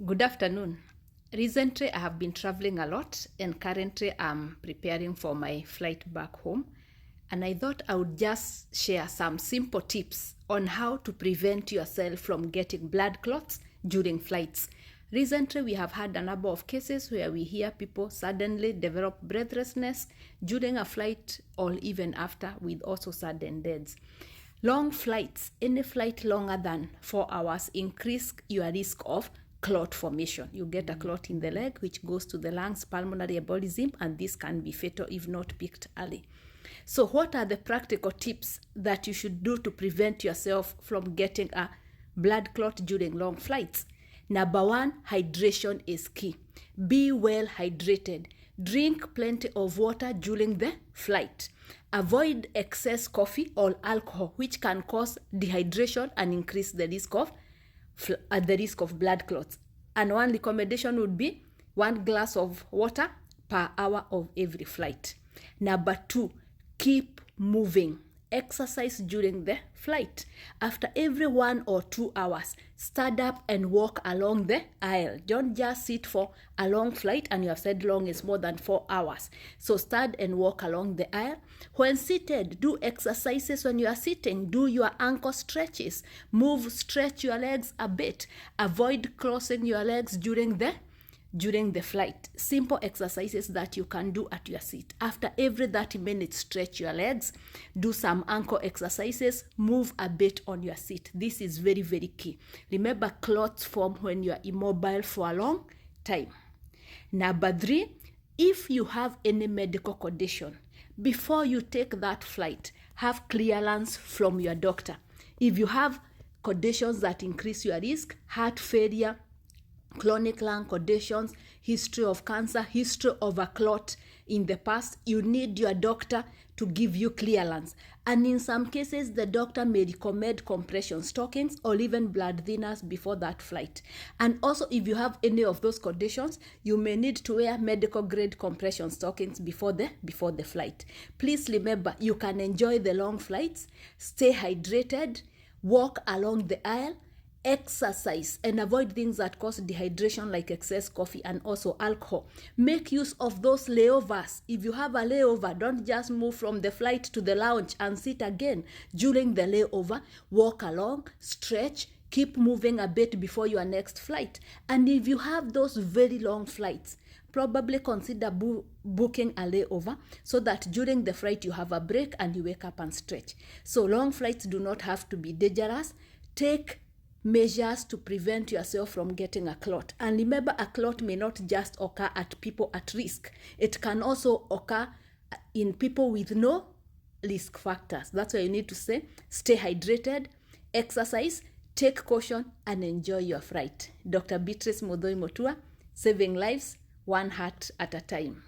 Good afternoon. Recently, I have been traveling a lot and currently I'm preparing for my flight back home. And I thought I would just share some simple tips on how to prevent yourself from getting blood clots during flights. Recently, we have had a number of cases where we hear people suddenly develop breathlessness during a flight or even after, with also sudden deaths. Long flights, any flight longer than 4 hours, increase your risk of clot formation. You get a clot in the leg which goes to the lungs, pulmonary embolism, and this can be fatal if not picked early. So what are the practical tips that you should do to prevent yourself from getting a blood clot during long flights? Number one, hydration is key. Be well hydrated. Drink plenty of water during the flight. Avoid excess coffee or alcohol, which can cause dehydration and increase the risk of blood clots. And one recommendation would be 1 glass of water per hour of every flight. Number two, keep moving. Exercise during the flight. After every 1 or 2 hours, stand up and walk along the aisle. Don't just sit for a long flight, and you have said long is more than 4 hours. So stand and walk along the aisle. When seated, do exercises when you are sitting. Do your ankle stretches. Stretch your legs a bit. Avoid crossing your legs during the flight. Simple exercises that you can do at your seat. After every 30 minutes, stretch your legs, do some ankle exercises, move a bit on your seat. This is very, very key. Remember, clots form when you are immobile for a long time. Number three, if you have any medical condition, before you take that flight, have clearance from your doctor. If you have conditions that increase your risk, heart failure, chronic lung conditions, history of cancer, history of a clot in the past, you need your doctor to give you clearance. And in some cases, the doctor may recommend compression stockings or even blood thinners before that flight. And also, if you have any of those conditions, you may need to wear medical grade compression stockings before the flight. Please remember, you can enjoy the long flights, stay hydrated, walk along the aisle, exercise, and avoid things that cause dehydration like excess coffee and also alcohol. Make use of those layovers. If you have a layover, don't just move from the flight to the lounge and sit again. During the layover, walk along, stretch, keep moving a bit before your next flight. And if you have those very long flights, probably consider booking a layover so that during the flight you have a break and you wake up and stretch. So long flights do not have to be dangerous. Take measures to prevent yourself from getting a clot. And remember, a clot may not just occur at people at risk. It can also occur in people with no risk factors. That's why you need to stay hydrated, exercise, take caution, and enjoy your flight. Dr. Muthui-Mutua, saving lives, one heart at a time.